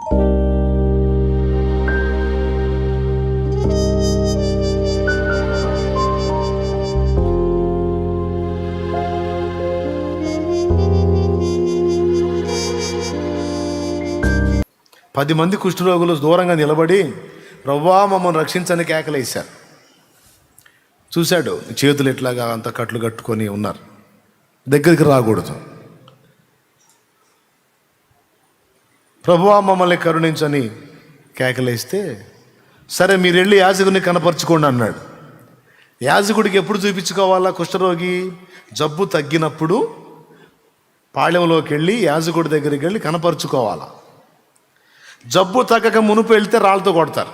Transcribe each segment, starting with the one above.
పది మంది కుష్ఠరోగులు దూరంగా నిలబడి ప్రభువా మమ్మల్ని రక్షించని కేకలేశారు. చూశాడు, చేతులు ఎట్లాగా అంత కట్లు కట్టుకొని ఉన్నారు, దగ్గరికి రాకూడదు. ప్రభువా మమ్మల్ని కరుణించని కేకలేస్తే, సరే మీరు వెళ్ళి యాజకుడిని కనపరుచుకోండి అన్నాడు. యాజకుడికి ఎప్పుడు చూపించుకోవాలా? కుష్ఠరోగి జబ్బు తగ్గినప్పుడు పాళెంలోకి వెళ్ళి యాజకుడి దగ్గరికి వెళ్ళి కనపరుచుకోవాలా. జబ్బు తగ్గక మునుపు వెళ్తే రాళ్ళతో కొడతారు.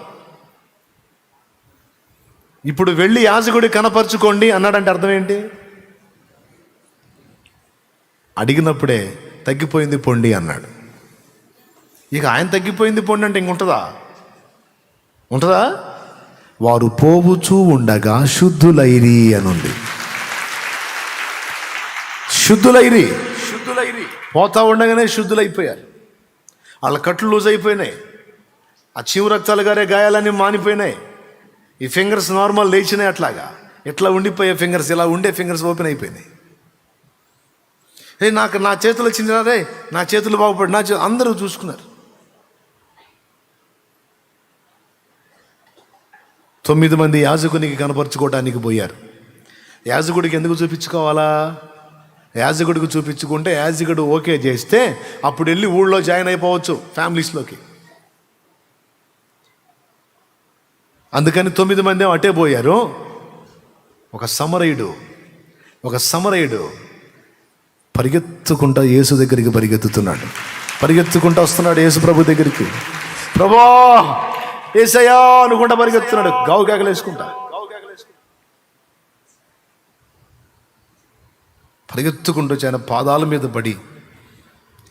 ఇప్పుడు వెళ్ళి యాజకుడి కనపరుచుకోండి అన్నాడంటే అర్థం ఏంటి? అడిగినప్పుడే తగ్గిపోయింది పొండి అన్నాడు. ఇక ఆయన తగ్గిపోయింది పొండి అంటే ఇంకుంటుందా? ఉంటుందా? వారు పోవుచూ ఉండగా శుద్ధులైరి అనుంది. శుద్ధులైరి పోతా ఉండగానే శుద్ధులైపోయారు. వాళ్ళ కట్లు లూజ్ అయిపోయినాయి, ఆ చీము రక్తాలు గారే గాయాలన్నీ మానిపోయినాయి. ఈ ఫింగర్స్ నార్మల్ లేచినాయి, అట్లాగా ఇట్లా ఉండిపోయే ఫింగర్స్, ఇలా ఉండే ఫింగర్స్ ఓపెన్ అయిపోయినాయి. నాకు నా చేతులు వచ్చింది రే, నా చేతులు బాగుపడి అందరూ చూసుకున్నారు. 9 మంది యాజకునికి కనపరుచుకోవటానికి పోయారు. యాజకుడికి ఎందుకు చూపించుకోవాలా? యాజకుడికి చూపించుకుంటే యాజకుడు ఓకే చేస్తే అప్పుడు వెళ్ళి ఊళ్ళో జాయిన్ అయిపోవచ్చు, ఫ్యామిలీస్లోకి. అందుకని 9 మంది అటే పోయారు. ఒక సమరయుడు పరిగెత్తుకుంటా యేసు దగ్గరికి పరిగెత్తుతున్నాడు. పరిగెత్తుకుంటా వస్తున్నాడు యేసు ప్రభు దగ్గరికి. ప్రభా యేసయ్యా అనుకుంటా పరిగెత్తున్నాడు, గావు కేకలేసుకుంటా. పరిగెత్తుకుంటూ ఆయన పాదాల మీద పడి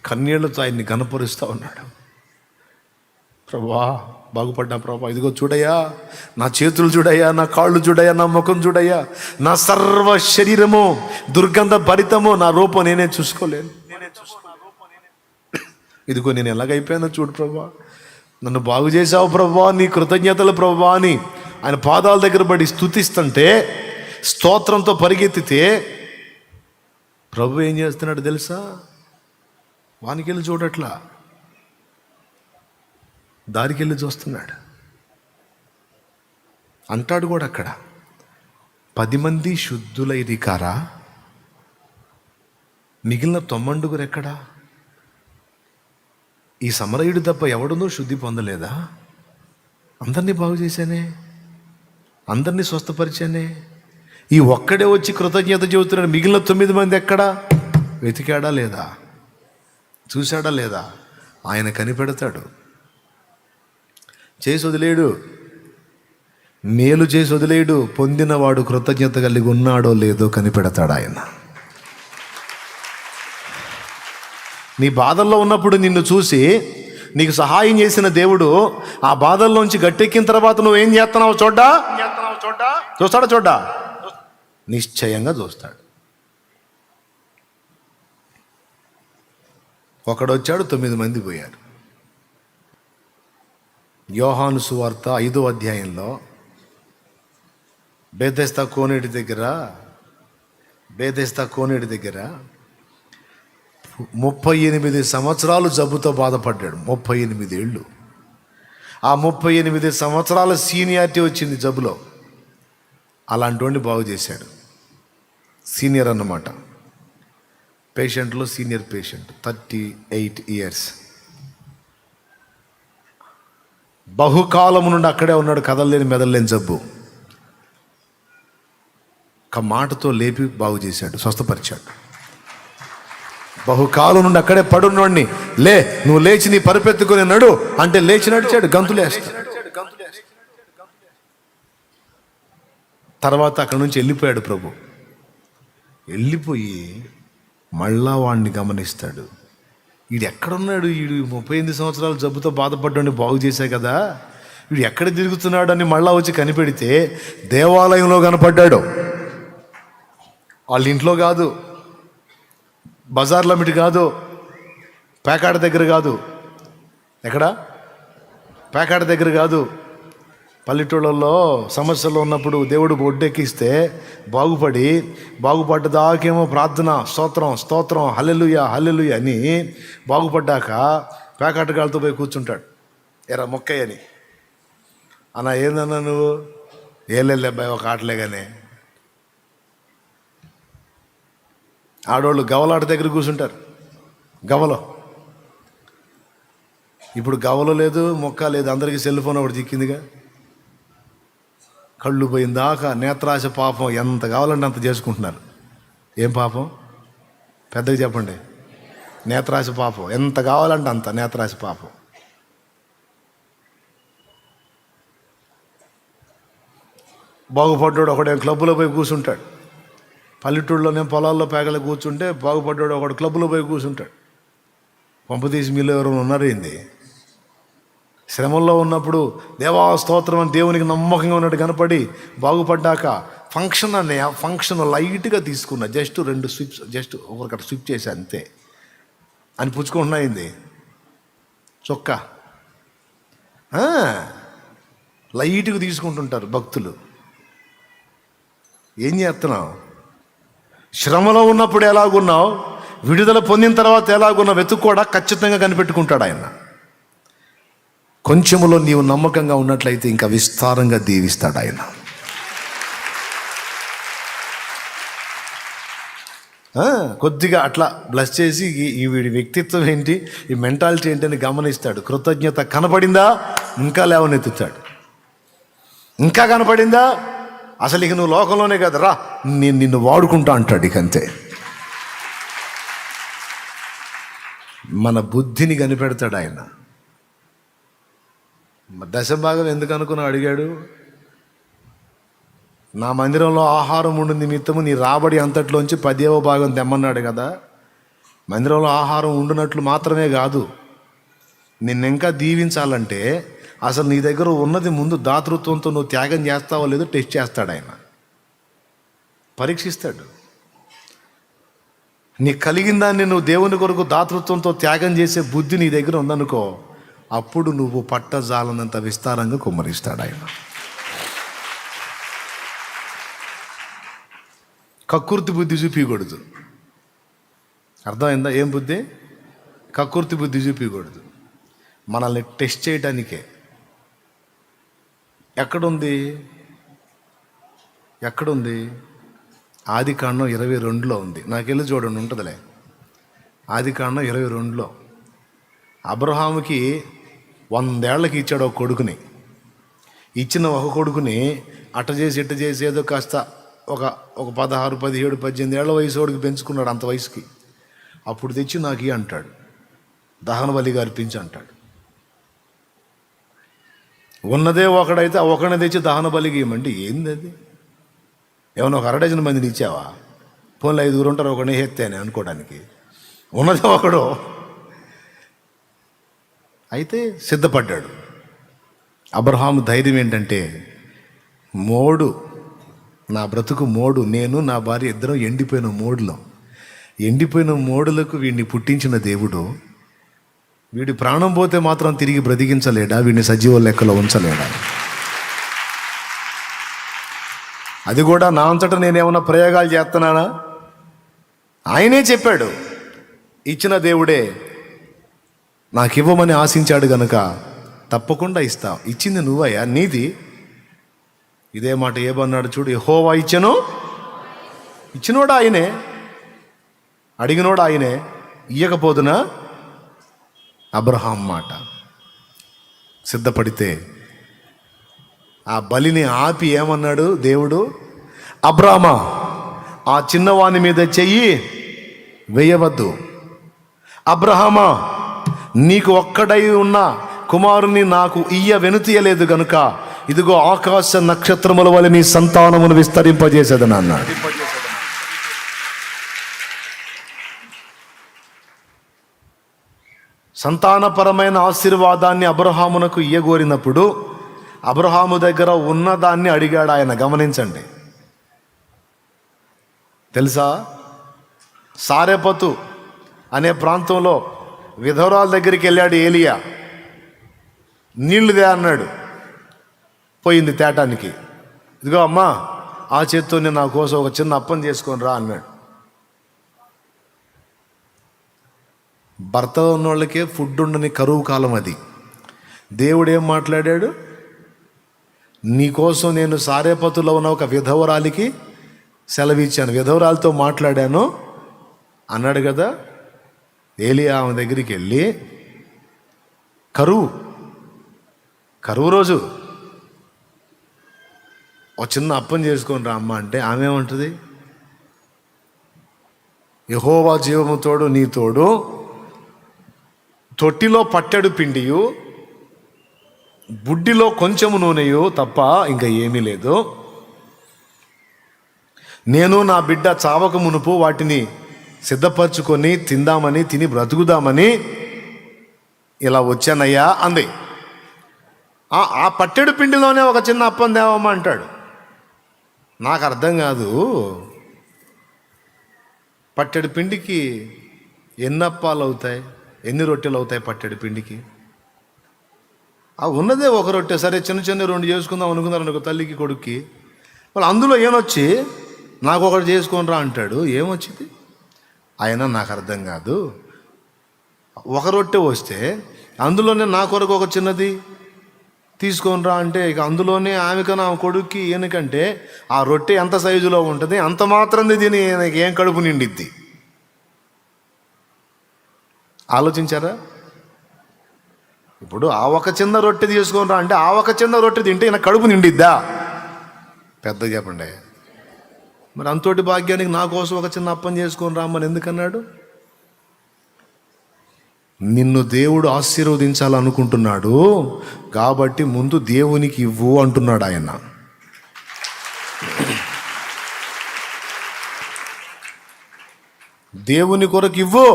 కన్నీళ్లతో ఆయన్ని గనపరుస్తూ ఉన్నాడు. ప్రభా బాగుపడ్డా ప్రభా, ఇదిగో చూడయ్యా, నా చేతులు చూడయ్యా, నా కాళ్ళు చూడయ్యా, నా ముఖం చూడయ్యా, నా సర్వ శరీరము దుర్గంధ భరితము, నా రూపం నేనే చూసుకోలేను. ఇదిగో నేను ఎలాగైపోయానో చూడు ప్రభా, నన్ను బాగు చేసావు ప్రభా, నీ కృతజ్ఞతలు ప్రభా అని ఆయన పాదాల దగ్గర పడి స్తుతిస్తుంటే, స్తోత్రంతో పరిగెత్తితే ప్రభు ఏం చేస్తున్నాడు తెలుసా? వానికెళ్ళి చూడట్లా, దారికెళ్ళి చూస్తున్నాడు. అంటాడు కూడా అక్కడ, 10 మంది శుద్ధులైరి కారా, మిగిలిన 90 ఎక్కడా? ఈ సమరయుడు తప్ప ఎవడునూ శుద్ధి పొందలేదా? అందరినీ బాగు చేశానే, అందరినీ స్వస్థపరిచానే, ఈ ఒక్కడే వచ్చి కృతజ్ఞత చెబుతున్నాడు. మిగిలిన 9 మంది ఎక్కడా? వెతికాడా లేదా? చూశాడా లేదా? ఆయన కనిపెడతాడు. చేసి వదిలేడు, మేలు చేసి వదిలేడు. పొందినవాడు కృతజ్ఞత కలిగి ఉన్నాడో లేదో కనిపెడతాడు ఆయన. నీ బాధల్లో ఉన్నప్పుడు నిన్ను చూసి నీకు సహాయం చేసిన దేవుడు ఆ బాధల్లోంచి గట్టెక్కిన తర్వాత నువ్వేం చేస్తున్నావు చూస్తాడా? నిశ్చయంగా చూస్తాడు. ఒకడొచ్చాడు, 9 మంది పోయారు. యోహాను సువార్త 5వ అధ్యాయంలో బేతెస్దా కోనేటి దగ్గర 38 సంవత్సరాలు జబ్బుతో బాధపడ్డాడు. 38 ఏళ్ళు. ఆ 38 సంవత్సరాల సీనియారిటీ వచ్చింది జబ్బులో. అలాంటి వాడిని బాగు చేశాడు. సీనియర్ అన్నమాట, పేషెంట్లో సీనియర్ పేషెంట్, 38 ఇయర్స్. బహుకాలం నుండి అక్కడే ఉన్నాడు, కదలలేని మెదలలేని జబ్బు. ఒక మాటతో లేపి బాగు చేశాడు, స్వస్థపరిచాడు. బహుకాలం నుండి అక్కడే పడున్నోడిని, లే నువ్వు లేచి నీ పరిపెత్తుకుని నడు అంటే లేచి నడిచాడు, గంతులేస్తాడు. తర్వాత అక్కడి నుంచి వెళ్ళిపోయాడు ప్రభు. వెళ్ళిపోయి మళ్ళా వాడిని గమనిస్తాడు. వీడు ఎక్కడున్నాడు? వీడు 38 సంవత్సరాలు జబ్బుతో బాధపడ్డాన్ని బాగు చేశాయి కదా, వీడు ఎక్కడ తిరుగుతున్నాడు అని మళ్ళా వచ్చి కనిపెడితే దేవాలయంలో కనపడ్డాడు. వాళ్ళ ఇంట్లో కాదు, బజార్లో మిటి కాదు, పేకాడ దగ్గర కాదు. ఎక్కడ? పేకాట దగ్గర కాదు. పల్లెటూళ్ళల్లో సమస్యలు ఉన్నప్పుడు దేవుడు ఒడ్డెక్కిస్తే బాగుపడ్డదాకేమో ప్రార్థన, స్తోత్రం హల్లెలూయా హల్లెలూయా అని బాగుపడ్డాక పేకాటగాళ్ళతో పోయి కూర్చుంటాడు. ఎరా మొక్కయ్యని. అన్నా ఏందన్నా నువ్వు? ఏళ్ళే అబ్బాయి ఒక ఆటలే కానీ. ఆడవాళ్ళు గవలాట దగ్గర కూర్చుంటారు. గవలో ఇప్పుడు గవలో లేదు, మొక్క లేదు, అందరికీ సెల్ ఫోన్ ఒకటి చిక్కిందిగా. కళ్ళు పోయిందాకా నేత్రాశ పాపం ఎంత కావాలంటే అంత చేసుకుంటున్నారు. ఏం పాపం? పెద్దగా చెప్పండి. నేత్రాశ పాపం. ఎంత కావాలంటే అంత నేత్రాశ పాపం. బాగుపడ్డాడు ఒకడే క్లబ్లో పోయి కూర్చుంటాడు. పల్లెటూళ్ళలోనే పొలాల్లో పేగలు కూర్చుంటే బాగుపడ్డాడు ఒకడు క్లబ్లో పోయి కూర్చుంటాడు. పంపతీసి మీలో ఎవరైనా ఉన్నారేంది? శ్రమల్లో ఉన్నప్పుడు దేవా స్తోత్రం అని దేవునికి నమ్మకంగా ఉన్నట్టు కనపడి బాగుపడ్డాక ఫంక్షన్ లైట్గా తీసుకున్నా, జస్ట్ 2 స్విప్స్, జస్ట్ ఒకరికట్ట స్విప్ చేసి అంతే అని పుచ్చుకుంటున్నాయింది చొక్కా. లైట్గా తీసుకుంటుంటారు భక్తులు. ఏం చేస్తున్నావు? శ్రమలో ఉన్నప్పుడు ఎలాగున్నావు, విడుదల పొందిన తర్వాత ఎలాగున్నావు వెతుక్కోడా ఖచ్చితంగా కనిపెట్టుకుంటాడు ఆయన. కొంచెములో నీవు నమ్మకంగా ఉన్నట్లయితే ఇంకా విస్తారంగా దీవిస్తాడు ఆయన. కొద్దిగా అట్లా బ్లెస్ చేసి ఈ వీడి వ్యక్తిత్వం ఏంటి, ఈ మెంటాలిటీ ఏంటి అని గమనిస్తాడు. కృతజ్ఞత కనపడిందా ఇంకా లేవనెత్తుతాడు. ఇంకా కనపడిందా అసలు ఇక నువ్వు లోకంలోనే కదా రా, నేను నిన్ను వాడుకుంటా అంటాడు. ఇక అంతే. మన బుద్ధిని కనిపెడతాడు ఆయన. దశభాగం ఎందుకు అనుకుని అడిగాడు? నా మందిరంలో ఆహారం ఉండి నిమిత్తము నీ రాబడి అంతట్లోంచి 10వ భాగం తెమ్మన్నాడు కదా. మందిరంలో ఆహారం ఉండినట్లు మాత్రమే కాదు, నిన్నెంకా దీవించాలంటే అసలు నీ దగ్గర ఉన్నది ముందు దాతృత్వంతో నువ్వు త్యాగం చేస్తావో లేదో టెస్ట్ చేస్తాడు ఆయన, పరీక్షిస్తాడు. నీకు కలిగిన దాన్ని నువ్వు దేవుని కొరకు దాతృత్వంతో త్యాగం చేసే బుద్ధి నీ దగ్గర ఉందనుకో, అప్పుడు నువ్వు పట్టజాలనంత విస్తారంగా కుమ్మరిస్తాడు ఆయన. కక్కుర్తి బుద్ధి చూపించకూడదు. అర్థమైందా? ఏం బుద్ధి? కక్కుర్తి బుద్ధి చూపించకూడదు. మనల్ని టెస్ట్ చేయడానికే. ఎక్కడుంది? ఆదికాండం 22లో ఉంది. నాకెళ్ళి చూడండి, ఉంటుందిలే. ఆదికాండం 22లో అబ్రహాముకి 100 ఏళ్ళకి ఇచ్చాడు ఒక కొడుకుని. ఇచ్చిన ఒక కొడుకుని అట్ట చేసి ఇట్ట చేసి ఏదో కాస్త ఒక 16, 17, 18 ఏళ్ల వయసు వాడికి పెంచుకున్నాడు. అంత వయసుకి అప్పుడు తెచ్చి నాకు అంటాడు, దహన బలిగా అర్పించి అంటాడు. ఉన్నదే ఒకడైతే ఆ ఒకడిని తెచ్చి దహన బలికి ఇవ్వమంటే ఏంది అది? ఏమన్నా ఒక 1/2 డజన్ మందిని ఇచ్చావా? ఫోన్లో 5 ఉంటారు, ఒకడిని ఎత్తేనే అనుకోవడానికి. ఉన్నదే ఒకడు. అయితే సిద్ధపడ్డాడు. అబ్రహాము ధైర్యం ఏంటంటే, నా బ్రతుకు మోడు, నేను నా భార్య ఇద్దరం ఎండిపోయిన మోడులకు వీడిని పుట్టించిన దేవుడు వీడి ప్రాణం పోతే మాత్రం తిరిగి బ్రతికించలేడా? వీడిని సజీవ లెక్కలో ఉంచలేడా? అది కూడా నా అంతటా నేనేమన్నా ప్రయోగాలు చేస్తున్నానా? ఆయనే చెప్పాడు, ఇచ్చిన దేవుడే నాకు ఇవ్వమని ఆశించాడు గనుక తప్పకుండా ఇస్తా. ఇచ్చింది నువ్వయ్యా, నీది. ఇదే మాట ఏమన్నాడు చూడు, యెహోవా ఇచ్చినోడు ఆయనే, అడిగినోడు ఆయనే, ఇయ్యకపోదునా? అబ్రహాం మాట. సిద్ధపడితే ఆ బలిని ఆపి ఏమన్నాడు దేవుడు? అబ్రామా, ఆ చిన్నవాని మీద చెయ్యి వేయవద్దు. అబ్రహామా, నీకు ఒక్కడై ఉన్న కుమారుని నాకు వెనుతీయలేదు గనుక ఇదిగో ఆకాశ నక్షత్రముల వలె నీ సంతానమును విస్తరింపజేసేదని అన్నాడు. సంతానపరమైన ఆశీర్వాదాన్ని అబ్రహామునకు ఇయ్యగోరినప్పుడు అబ్రహాము దగ్గర ఉన్నదాన్ని అడిగాడు ఆయన. గమనించండి. తెలుసా, సారెపతు అనే ప్రాంతంలో విధవరాల దగ్గరికి వెళ్ళాడు ఏలియా. నీళ్లుదే అన్నాడు. పోయింది తేటానికి. ఇదిగో అమ్మా, ఆ చేత్తోనే నా కోసం ఒక చిన్న అప్పం చేసుకొని రా అన్నాడు. భర్త ఉన్న వాళ్ళకే ఫుడ్ ఉండని కరువు కాలం అది. దేవుడు ఏం మాట్లాడాడు? నీకోసం నేను సారేపతులో ఉన్న ఒక విధవరాలికి సెలవిచ్చాను, విధవరాలతో మాట్లాడాను అన్నాడు కదా. ఏలియా ఆమె దగ్గరికి వెళ్ళి, కరువు రోజు ఒక చిన్న అప్పం చేసుకొని రా అమ్మ అంటే ఆమె ఏమంటుంది? యెహోవా జీవము తోడు నీ తోడు, తొట్టిలో పట్టెడు పిండియు బుడ్డిలో కొంచెము నూనెయు తప్ప ఇంకా ఏమీ లేదు. నేను నా బిడ్డ చావక మునుపు వాటిని సిద్ధపరచుకొని తిని బ్రతుకుదామని ఇలా వచ్చానయ్యా అంది. ఆ పట్టెడు పిండిలోనే ఒక చిన్న అప్పం దేవమ్మ అంటాడు. నాకు అర్థం కాదు, పట్టెడు పిండికి ఎన్ని అప్పాలు అవుతాయి, ఎన్ని రొట్టెలు అవుతాయి పట్టెడు పిండికి? ఉన్నదే ఒక రొట్టె, సరే చిన్న 2 చేసుకుందాం అనుకున్నారు తల్లికి కొడుక్కి. వాళ్ళు అందులో ఏమొచ్చి నాకు ఒకటి చేసుకొని రా అంటాడు. ఏమొచ్చింది ఆయన? నాకు అర్థం కాదు. ఒక రొట్టె వస్తే అందులోనే నా కొరకు ఒక చిన్నది తీసుకొని రా అంటే, ఇక అందులోనే ఆమెకన్నా ఆమె కొడుక్కి ఈయనకంటే ఆ రొట్టె ఎంత సైజులో ఉంటుంది అంత మాత్రం తిని ఈయనకి ఏం కడుపు నిండిద్ది? ఆలోచించారా? ఇప్పుడు ఆ ఒక చిన్న రొట్టె తీసుకొని రా అంటే ఆ ఒక చిన్న రొట్టె తింటే ఈయన కడుపు నిండిద్దా? పెద్దగా చెప్పండి. మరి అంతోటి భాగ్యానికి నా కోసం ఒక చిన్న అప్పం చేసుకొని రామ్మని ఎందుకన్నాడు? నిన్ను దేవుడు ఆశీర్వదించాలనుకుంటున్నాడు కాబట్టి ముందు దేవునికి ఇవ్వు అంటున్నాడు ఆయన. దేవుని కొరకు ఇవ్వు.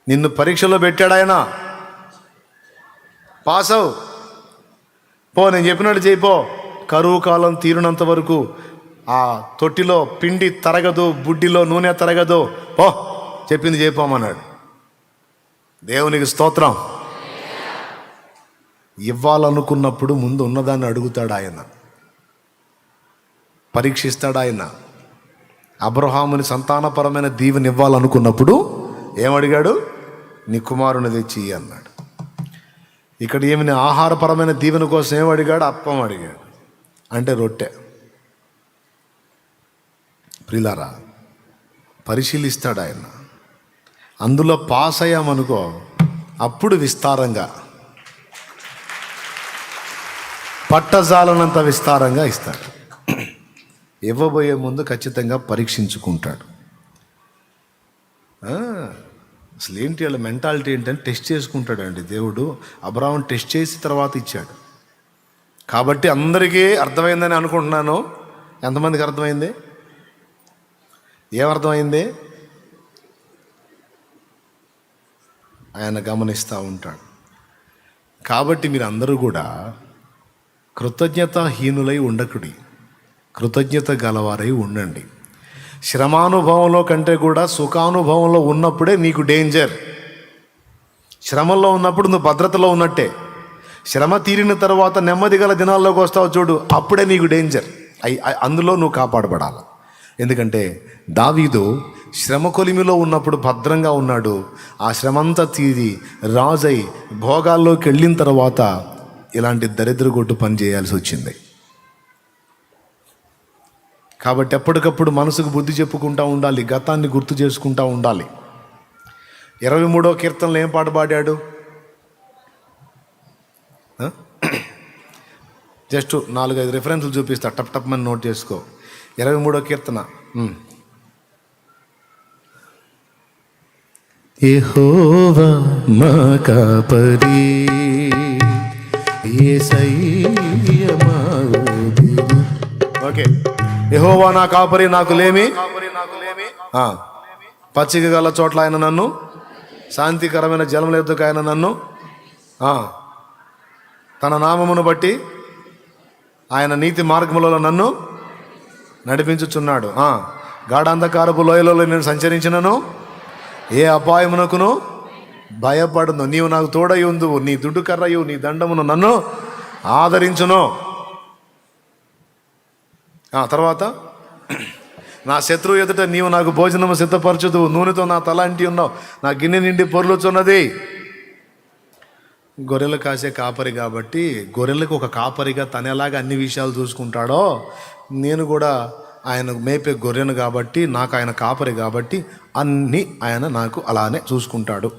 నిన్ను పరీక్షలో పెట్టాడు ఆయన. పాస్ అవు, పో, నేను చెప్పినట్టు చేయిపో. కరువు కాలం తీరినంత వరకు ఆ తొట్టిలో పిండి తరగదు, బుడ్డిలో నూనె తరగదు, పో, చెప్పింది చేయిపోమన్నాడు. దేవునికి స్తోత్రం. ఇవ్వాలనుకున్నప్పుడు ముందు ఉన్నదాన్ని అడుగుతాడు ఆయన, పరీక్షిస్తాడు ఆయన. అబ్రహాముని సంతానపరమైన దీవెన ఇవ్వాలనుకున్నప్పుడు ఏమడిగాడు? నీ కుమారుని తెచ్చి అన్నాడు. ఇక్కడ ఏమైనా ఆహారపరమైన దీవెన కోసం ఏమడిగాడు? అప్పం అడిగాడు, అంటే రొట్టె. ప్రియులారా, పరిశీలిస్తాడు ఆయన. అందులో పాస్ అయ్యామనుకో, అప్పుడు విస్తారంగా, పట్టజాలనంత విస్తారంగా ఇస్తాడు. ఇవ్వబోయే ముందు ఖచ్చితంగా పరీక్షించుకుంటాడు. అసలు ఏంటి వాళ్ళ మెంటాలిటీ ఏంటని టెస్ట్ చేసుకుంటాడు అండి దేవుడు. అబ్రాహాం టెస్ట్ చేసి తర్వాత ఇచ్చాడు. కాబట్టి అందరికీ అర్థమైందని అనుకుంటున్నాను. ఎంతమందికి అర్థమైంది? ఏమర్థమైంది? ఆయన గమనిస్తూ ఉంటాడు. కాబట్టి మీరు అందరూ కూడా కృతజ్ఞతాహీనులై ఉండకుడి, కృతజ్ఞత గలవారై ఉండండి. శ్రమానుభవంలో కంటే కూడా సుఖానుభవంలో ఉన్నప్పుడే నీకు డేంజర్. శ్రమల్లో ఉన్నప్పుడు నువ్వు భద్రతలో ఉన్నట్టే. శ్రమ తీరిన తర్వాత నెమ్మది గల దినాల్లోకి వస్తావు చూడు, అప్పుడే నీకు డేంజర్. అందులో నువ్వు కాపాడబడాలి. ఎందుకంటే దావీదు శ్రమ కొలిమిలో ఉన్నప్పుడు భద్రంగా ఉన్నాడు. ఆ శ్రమంతా తీరి రాజై భోగాల్లోకి వెళ్ళిన తర్వాత ఇలాంటి దరిద్రగొట్టు పని చేయాల్సి వచ్చింది. కాబట్టి ఎప్పటికప్పుడు మనసుకు బుద్ధి చెప్పుకుంటూ ఉండాలి, గతాన్ని గుర్తు చేసుకుంటూ ఉండాలి. 23వ కీర్తనలో ఏం పాట పాడాడు? జస్ట్ 4-5 రిఫరెన్స్లు చూపిస్తా, టప్ టప్ అని నోట్ చేసుకో. 23వ కీర్తన. యెహోవా మా కాపరి, యేసయ్య మా ఊపిరి. ఓకే. యెహోవా నా కాపరి, నాకు లేమి. పచ్చిక గల చోట్ల ఆయన నన్ను, శాంతికరమైన జలముల యొద్దకు ఆయన నన్ను తన నామమును బట్టి ఆయన నీతి మార్గములలో నన్ను నడిపించుచున్నాడు. గాఢాంధకారపు లోయలలో నేను సంచరించినను ఏ అపాయమునకును భయపడను. నీవు నాకు తోడై ఉందువు, నీ దుడ్డు కర్రయు నీ దండమును నన్ను ఆదరించును. తర్వాత నా శత్రువు ఎదుట నీవు నాకు భోజనము సిద్ధపరచుదువు, నూనెతో నా తల అంటి ఉన్నావు, నా గిన్నె నిండి పొర్లుచున్నది. గొర్రెలు కాసే కాపరి కాబట్టి గొర్రెలకు ఒక కాపరిగా తను ఎలాగ అన్ని విషయాలు చూసుకుంటాడో, నేను కూడా ఆయన మేపే గొర్రెను కాబట్టి, నాకు ఆయన కాపరి కాబట్టి అన్నీ ఆయన నాకు అలానే చూసుకుంటాడు.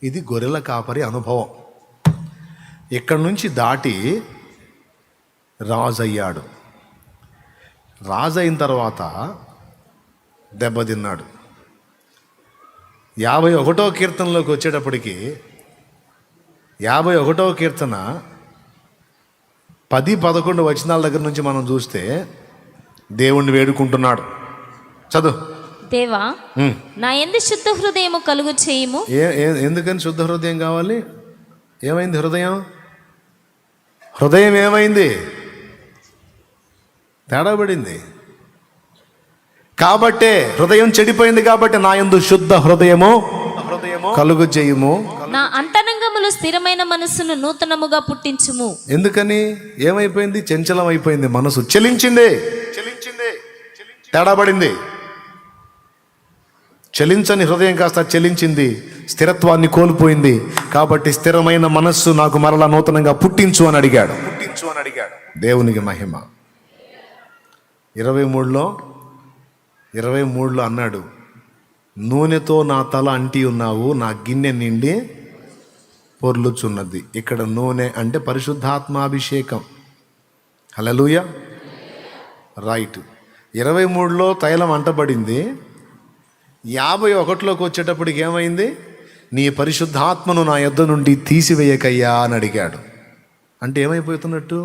ఇది గొర్రెల కాపరి అనుభవం. ఇక్కడి నుంచి దాటి రాజు అయ్యాడు. రాజు అయిన తర్వాత దెబ్బతిన్నాడు. 51వ కీర్తనలోకి వచ్చేటప్పటికి 51వ కీర్తన 10-11 వచనాల దగ్గర నుంచి మనం చూస్తే దేవుణ్ణి వేడుకుంటున్నాడు. చదువు. దేవా, నా యందు శుద్ధ హృదయము కలుగు చేయుము. ఎందుకని శుద్ధ హృదయం కావాలి? ఏమైంది హృదయం? హృదయం ఏమైంది? తేడా పడింది. కాబట్టే హృదయం చెడిపోయింది కాబట్టి నా యందు శుద్ధ హృదయము కలుగు చేయుము. నా అంతరంగములు స్థిరమైన మనస్సును నూతనముగా పుట్టించుము. ఎందుకని? ఏమైపోయింది? చంచలం అయిపోయింది. మనసు చెలించింది. తేడా పడింది. చలించని హృదయం కాస్త చెలించింది, స్థిరత్వాన్ని కోల్పోయింది. కాబట్టి స్థిరమైన మనస్సు నాకు మరలా నూతనంగా పుట్టించు అని అడిగాడు. దేవునికి మహిమ. 23లో అన్నాడు, నూనెతో నా తల అంటి ఉన్నావు, నా గిన్నె నిండి పొర్లుచున్నది. ఇక్కడ నూనె అంటే పరిశుద్ధాత్మాభిషేకం. హల్లెలూయా. రైట్. 23లో తైలం అంటబడింది. 51లోకి వచ్చేటప్పటికి ఏమైంది? నీ పరిశుద్ధాత్మను నా యొద్ద నుండి తీసివేయకయ్యా అని అడిగాడు. అంటే ఏమైపోతున్నట్టు?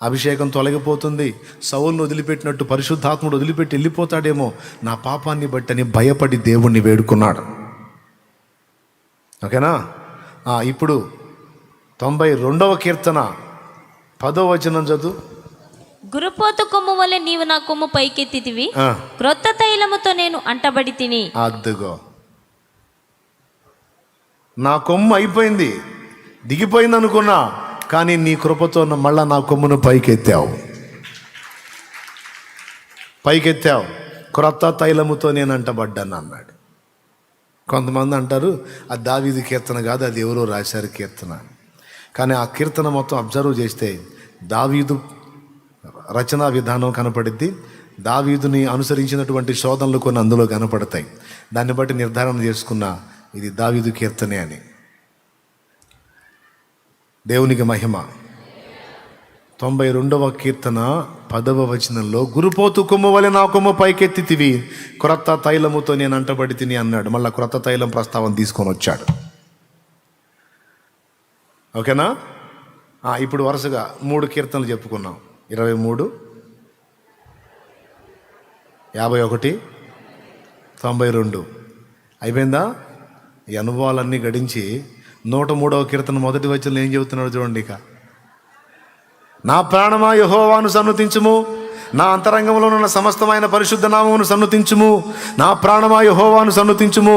అభిషేకం తొలగిపోతుంది. సౌలును వదిలిపెట్టినట్టు పరిశుద్ధాత్ముడు వదిలిపెట్టి వెళ్ళిపోతాడేమో నా పాపాన్ని బట్టి అని భయపడి దేవుణ్ణి వేడుకున్నాడు. ఓకేనా? ఇప్పుడు 92వ కీర్తన 10వ వచనం చదువు. గురుపోతు కొమ్ము వలె నీవు నా కొమ్ము పైకెత్తితివి, క్రొత్త తైలముతో నేను అంటబడి తిని. అద్దుగో, నా కొమ్ము అయిపోయింది, దిగిపోయింది అనుకున్నా, కానీ నీ కృపతో మళ్ళా నా కొమ్మును పైకెత్తావు. క్రొత్త తైలముతో నేను అంటబడ్డాను అన్నాడు. కొంతమంది అంటారు అది దావీదు కీర్తన కాదు, అది ఎవరో రాశారు కీర్తన. కానీ ఆ కీర్తన మొత్తం అబ్జర్వ్ చేస్తే దావీదు రచనా విధానం కనపడిద్ది. దావీదుని అనుసరించినటువంటి శోధనలు కొన్ని అందులో కనపడతాయి. దాన్ని బట్టి నిర్ధారణ చేసుకున్న ఇది దావీదు కీర్తనే అని. దేవునికి మహిమ. 92వ కీర్తన 10వ వచనంలో గురుపోతు కొమ్ము వలె నా కొమ్ము పైకెత్తితివి, క్రొత్త తైలముతో నేను అంటబడి తిని అన్నాడు. మళ్ళీ క్రొత్త తైలం ప్రస్తావన తీసుకొని వచ్చాడు. ఓకేనా? ఇప్పుడు వరుసగా 3 కీర్తనలు చెప్పుకున్నాం. 23, 51, 92 అయిపోయిందా? ఈ అనుభవాలన్నీ గడించి 103వ కీర్తన 1వ వచనంలో ఏం చెబుతున్నాడు చూడండి. ఇక నా ప్రాణమా యెహోవాను సన్నుతించుము, నా అంతరంగంలో ఉన్న సమస్తమైన పరిశుద్ధ నామమును సన్నుతించుము. నా ప్రాణమా యెహోవాను సన్నుతించుము,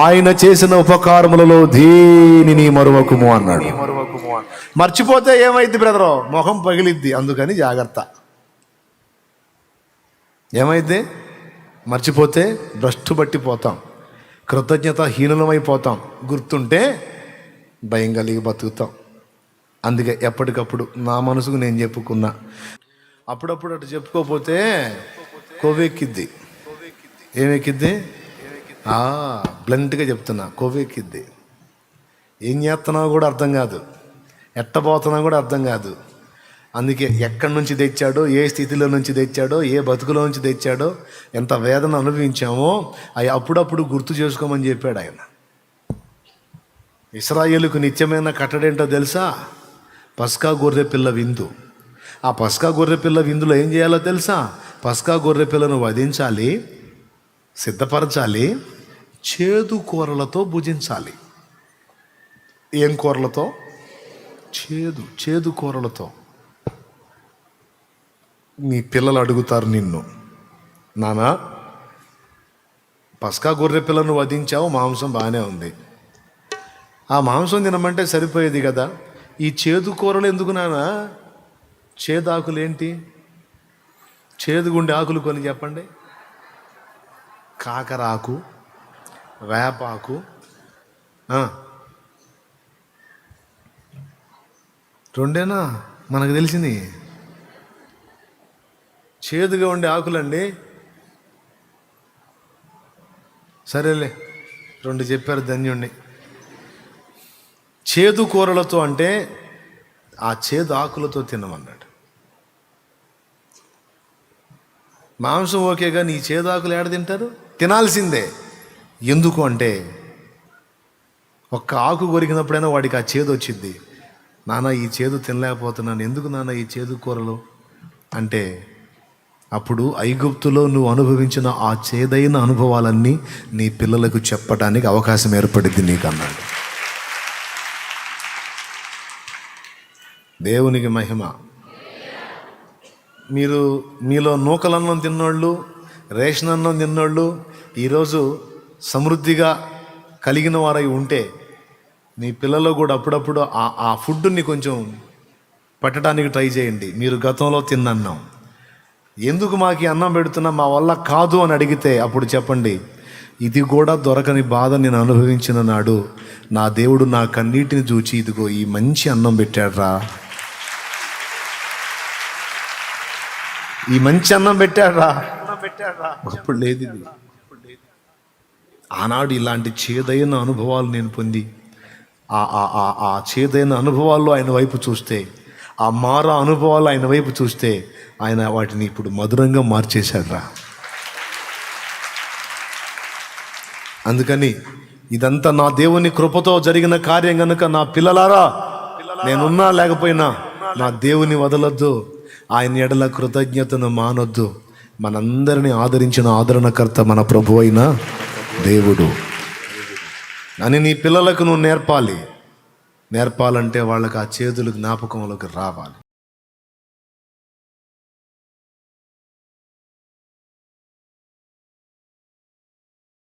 ఆయన చేసిన ఉపకారములలో దేనిని మరువకుము అన్నాడు. మర్చిపోతే ఏమైంది బ్రదరో? మొహం పగిలిద్ది. అందుకని జాగ్రత్త. ఏమైంది? మర్చిపోతే భ్రష్టు పట్టిపోతాం, కృతజ్ఞత హీనులమైపోతాం. గుర్తుంటే భయం కలిగి బతుకుతాం. అందుకే ఎప్పటికప్పుడు నా మనసుకు నేను చెప్పుకున్నా. అప్పుడప్పుడు అటు చెప్పుకోకపోతే కొవ్వెక్కిద్ది. ఏమెక్కిద్ది? బ్లంట్గా చెప్తున్నా, కొవ్వెక్కిద్ది. ఏం చేస్తున్నావు కూడా అర్థం కాదు, ఎట్టబోతున్నావు కూడా అర్థం కాదు. అందుకే ఎక్కడి నుంచి తెచ్చాడో, ఏ స్థితిలో నుంచి తెచ్చాడో, ఏ బతుకులో నుంచి తెచ్చాడో, ఎంత వేదన అనుభవించామో అవి అప్పుడప్పుడు గుర్తు చేసుకోమని చెప్పాడు ఆయన. ఇశ్రాయేలుకు నిత్యమైన కట్టడేంటో తెలుసా? పస్కా గొర్రె పిల్ల విందు. ఆ పస్కా గొర్రె పిల్ల విందులో ఏం చేయాలో తెలుసా? పస్కా గొర్రె పిల్లను వధించాలి, సిద్ధపరచాలి, చేదు కూరలతో భుజించాలి. ఏం కూరలతో? చేదు కూరలతో. మీ పిల్లలు అడుగుతారు నిన్ను, నానా పస్కా గొర్రె పిల్లను వధించావు, మాంసం బాగానే ఉంది. ఆ మాంసం తినమంటే సరిపోయేది కదా. ఈ చేదు కూరలు ఎందుకు నాన్న? చేదు ఆకులు ఏంటి? చేదుగుండే ఆకులు కొన్ని చెప్పండి. కాకరాకు, వేపాకు, రెండేనా మనకు తెలిసింది. చేదుగా ఉండే ఆకులండి. సరేలే, 2 చెప్పారు, ధన్యుణ్ణి. చేదు కూరలతో అంటే ఆ చేదు ఆకులతో తినమన్నాడు. మాంసం ఓకేగా, నీ చేదు ఆకులు ఏడ తింటారు? తినాల్సిందే. ఎందుకు అంటే ఒక్క ఆకు కొరికినప్పుడైనా వాడికి ఆ చేదు వచ్చింది. నాన్న ఈ చేదు తినలేకపోతున్నాను, ఎందుకు నాన్న ఈ చేదు కూరలు అంటే, అప్పుడు ఐగుప్తులో నువ్వు అనుభవించిన ఆ చేదైన అనుభవాలన్నీ నీ పిల్లలకు చెప్పడానికి అవకాశం ఏర్పడింది నీకు అన్నాడు. దేవునికి మహిమ. మీలో నూకలన్నం తిన్నోళ్ళు, రేషన్ అన్నం తిన్నోళ్ళు ఈరోజు సమృద్ధిగా కలిగిన వారై ఉంటే మీ పిల్లలు కూడా అప్పుడప్పుడు ఆ ఫుడ్ని కొంచెం పట్టడానికి ట్రై చేయండి. మీరు గతంలో తిన్నన్నాం, ఎందుకు మాకు ఈ అన్నం పెడుతున్నా, మా వల్ల కాదు అని అడిగితే అప్పుడు చెప్పండి, ఇది కూడా దొరకని బాధ నేను అనుభవించిన నాడు నా దేవుడు నా కన్నీటిని చూచి ఇదిగో ఈ మంచి అన్నం పెట్టాడ్రా, ఈ మంచి అన్నం పెట్టాడ్రా. అప్పుడు లేదు ఇది. ఆనాడు ఇలాంటి చేదైన అనుభవాలు నేను పొంది ఆ చేదైన అనుభవాల్లో ఆయన వైపు చూస్తే, ఆ మారా అనుభవాలు ఆయన వైపు చూస్తే ఆయన వాటిని ఇప్పుడు మధురంగా మార్చేశాడ్రా. అందుకని ఇదంతా నా దేవుని కృపతో జరిగిన కార్యం కనుక నా పిల్లలారా, నేనున్నా లేకపోయినా నా దేవుని వదలొద్దు, ఆయన ఎడల కృతజ్ఞతను మానొద్దు. మనందరినీ ఆదరించిన ఆదరణకర్త మన ప్రభు అయిన దేవుడు అని నీ పిల్లలకు నువ్వు నేర్పాలి. నేర్పాలంటే వాళ్ళకి ఆ చేతులు జ్ఞాపకంలోకి రావాలి.